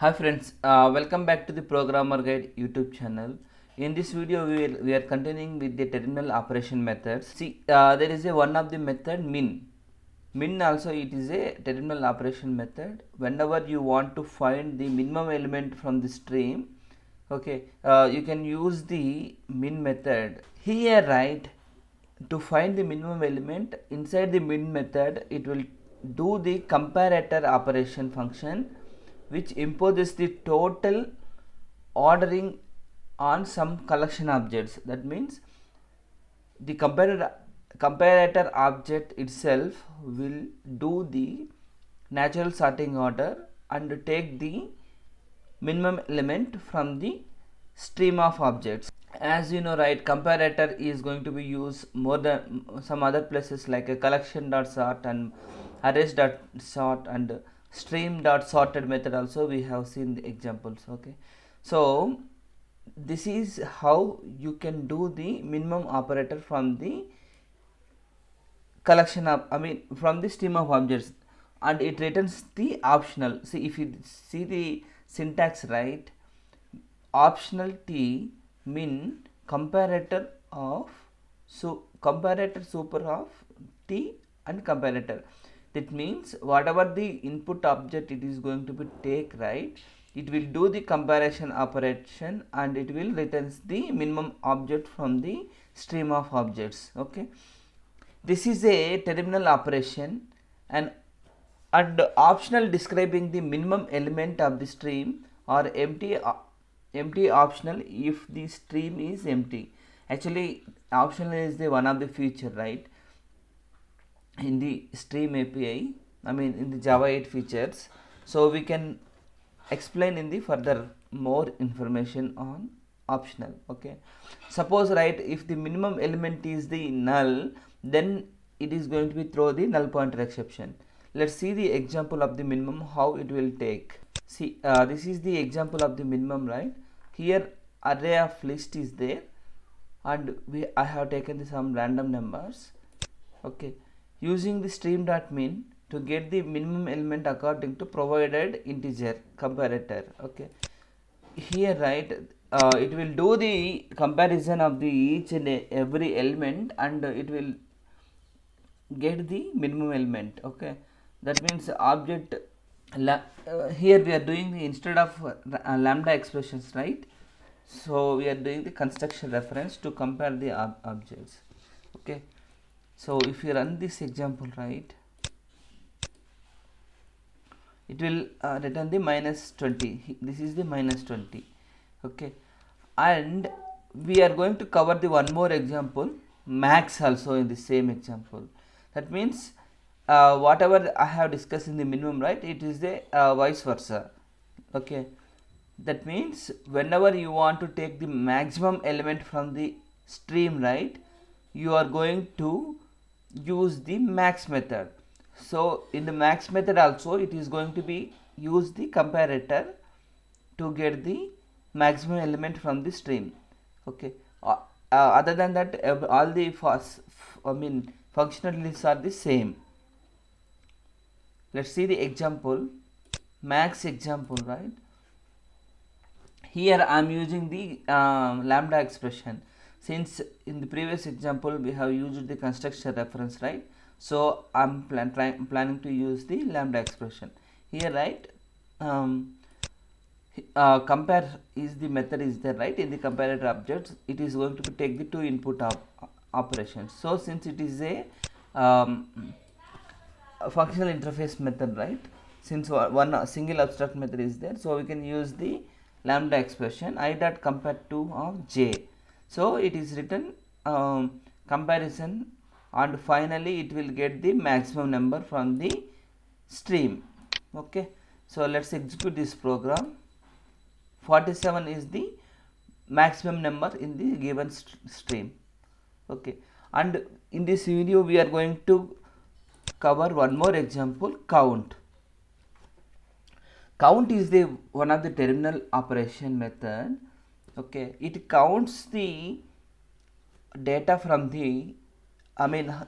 Hi friends, welcome back to the Programmer Guide YouTube channel. In this video, we are continuing with the terminal operation methods. See, there is a one of the method min. Min also it is a terminal operation method. Whenever you want to find the minimum element from the stream, okay, you can use the min method. Here, right, to find the minimum element inside the min method, it will do the comparator operation function, which imposes the total ordering on some collection objects. That means the comparator object itself will do the natural sorting order and take the minimum element from the stream of objects. As you know, right, comparator is going to be used more than some other places like a collection dot sort and arrays dot sort and stream dot sorted method. Also we have seen the examples. Okay, so this is how you can do the minimum operator from the collection of from the stream of objects, and it returns the optional. See, if you see the syntax, right, optional t min comparator of, so comparator super of t and comparator. That means whatever the input object it is going to be take, right, it will do the comparison operation and it will returns the minimum object from the stream of objects. Okay, this is a terminal operation, and optional describing the minimum element of the stream, or empty optional if the stream is empty. Actually, optional is the one of the feature, right, in the stream API. In the Java 8 features. So we can explain in the further more information on optional. Okay, suppose, right, if the minimum element is the null, then it is going to be throw the null pointer exception. Let's see the example of the minimum, how it will take. See, this is the example of the minimum, right? Here array of list is there, and I have taken some random numbers. Okay, using the stream.min to get the minimum element according to provided integer comparator. Okay, here, right, it will do the comparison of the each and every element, and it will get the minimum element. Okay, that means object here we are doing the, instead of lambda expressions, right, so we are doing the construction reference to compare the objects. Okay, so if you run this example, right, it will return the minus 20. This is the minus 20. Okay, and we are going to cover the one more example, max, also in the same example. That means whatever I have discussed in the minimum, right, it is the vice versa. Okay, that means whenever you want to take the maximum element from the stream, right, you are going to use the max method. So in the max method also it is going to be use the comparator to get the maximum element from the stream. Okay, other than that, all the functional lists are the same. Let's see the example, max example, right. Here I am using the lambda expression, since in the previous example we have used the construction reference, right, so I am planning to use the lambda expression here, right. Compare is the method is there, right, in the comparator objects it is going to take the two input operations. So since it is a functional interface method, right, since one single abstract method is there, so we can use the lambda expression I dot compare to of j. So it is written comparison, and finally it will get the maximum number from the stream. Okay, so let's execute this program. 47 is the maximum number in the given stream. Okay, and in this video we are going to cover one more example, count. Count is the one of the terminal operation method. Okay, it counts the data from the,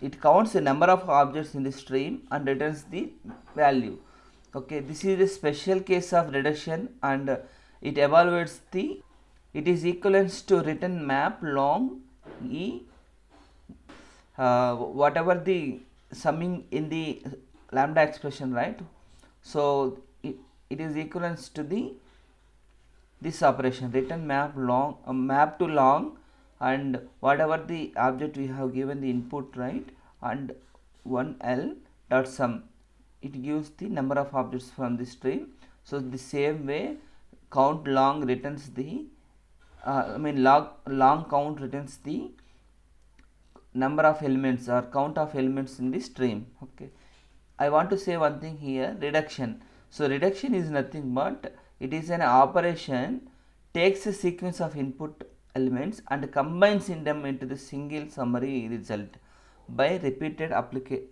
it counts the number of objects in the stream and returns the value. Okay, this is a special case of reduction, and it evaluates the, it is equivalent to written map long e whatever the summing in the lambda expression, right? So it is equivalent to the this operation return map long, map to long, and whatever the object we have given the input, right, and 1l dot sum, it gives the number of objects from the string. So the same way count long returns the long count returns the number of elements or count of elements in the stream. Okay, I want to say one thing here, reduction. So reduction is nothing but it is an operation takes a sequence of input elements and combines in them into the single summary result by repeated application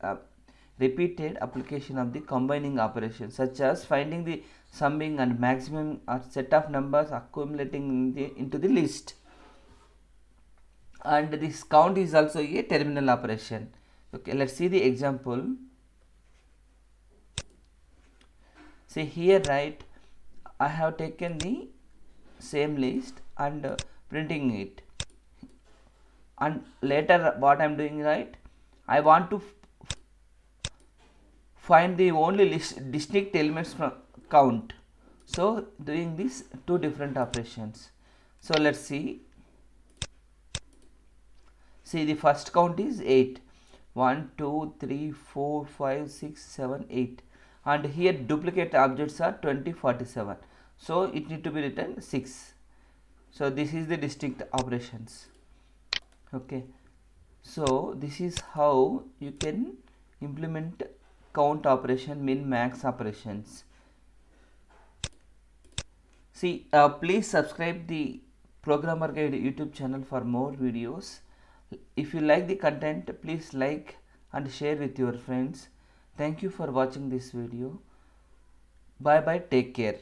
of the combining operation, such as finding the summing and maximum or set of numbers accumulating into the list. And this count is also a terminal operation. Okay, let's see the example. See here, right, I have taken the same list and printing it, and later what I am doing, right, I want to find the only list distinct elements from count. So doing these two different operations. So let's see. See, the first count is 8. 1, 2, 3, 4, 5, 6, 7, 8. And here duplicate objects are 20, 47. So it need to be written 6. So this is the distinct operations. Okay. So this is how you can implement count operation, min, max operations. See, please subscribe the Programmer Guide YouTube channel for more videos. If you like the content, please like and share with your friends. Thank you for watching this video. Bye bye, take care.